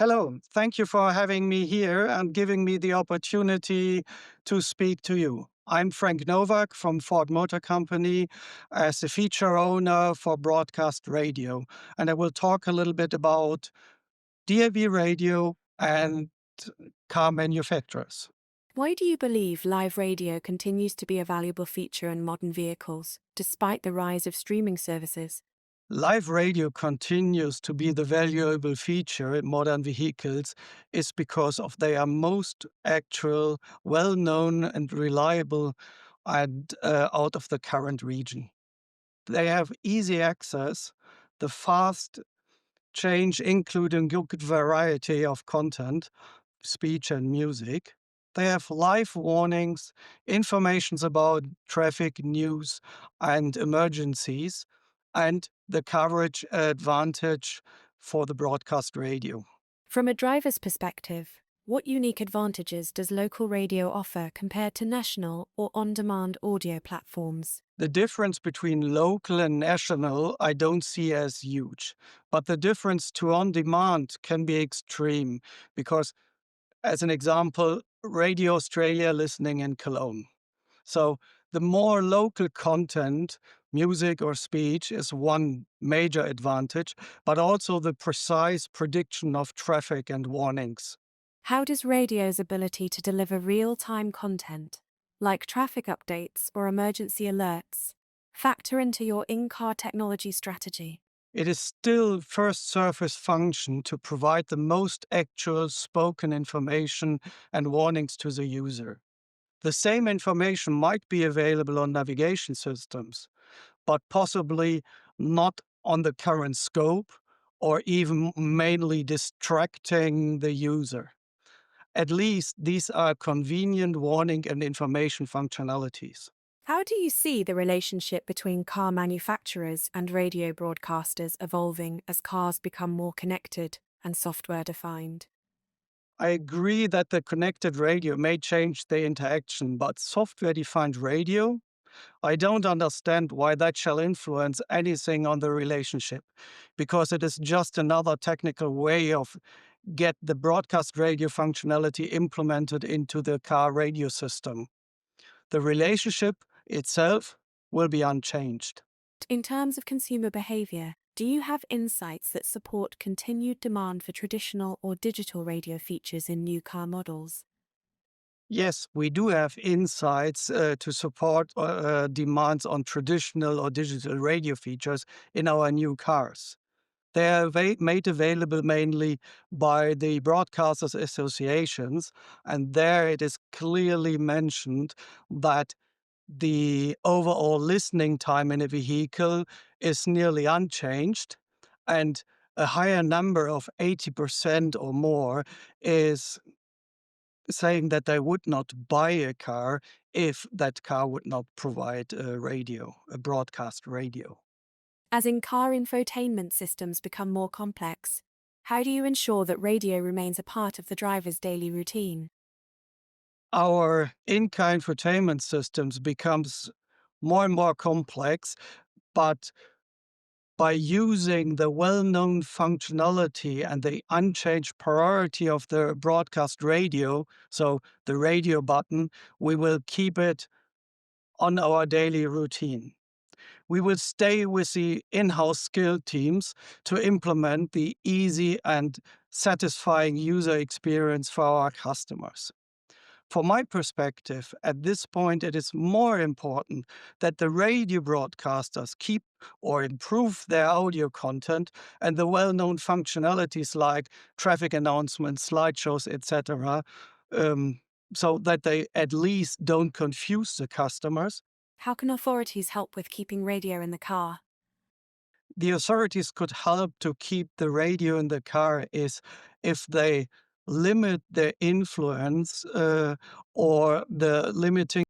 Hello, thank you for having me here and giving me the opportunity to speak to you. I'm Frank Nowack from Ford Motor Company as the feature owner for broadcast radio. And I will talk a little bit about DAB radio and car manufacturers. Why do you believe live radio continues to be a valuable feature in modern vehicles, despite the rise of streaming services? Live radio continues to be the valuable feature in modern vehicles is because of they are most actual, well-known and reliable and out of the current region. They have easy access, the fast change including good variety of content, speech and music. They have live warnings, informations about traffic news and emergencies, and the coverage advantage for the broadcast radio. From a driver's perspective, what unique advantages does local radio offer compared to national or on demand audio platforms? The difference between local and national I don't see as huge, but the difference to on demand can be extreme because, as an example, Radio Australia listening in Cologne. So the more local content, music or speech, is one major advantage, but also the precise prediction of traffic and warnings. How does radio's ability to deliver real time content, like traffic updates or emergency alerts, factor into your in car technology strategy? It is still first surface function to provide the most actual spoken information and warnings to the user. The same information might be available on navigation systems, but possibly not on the current scope or even mainly distracting the user. At least these are convenient warning and information functionalities. How do you see the relationship between car manufacturers and radio broadcasters evolving as cars become more connected and software defined? I agree that the connected radio may change the interaction, but software defined radio, I don't understand why that shall influence anything on the relationship, because it is just another technical way of get the broadcast radio functionality implemented into the car radio system. The relationship itself will be unchanged. In terms of consumer behavior, do you have insights that support continued demand for traditional or digital radio features in new car models? Yes, we do have insights to support demands on traditional or digital radio features in our new cars. They are made available mainly by the broadcasters associations, and there it is clearly mentioned that the overall listening time in a vehicle is nearly unchanged, and a higher number of 80% or more is saying that they would not buy a car if that car would not provide a radio, a broadcast radio. As in car infotainment systems become more complex, how do you ensure that radio remains a part of the driver's daily routine? Our in-car infotainment systems becomes more and more complex, but by using the well-known functionality and the unchanged priority of the broadcast radio, so the radio button, we will keep it on our daily routine. We will stay with the in-house skill teams to implement the easy and satisfying user experience for our customers. From my perspective, at this point, it is more important that the radio broadcasters keep or improve their audio content and the well-known functionalities like traffic announcements, slideshows, etc., um, so that they at least don't confuse the customers. How can authorities help with keeping radio in the car? The authorities could help to keep the radio in the car is if they limit their influence or the limiting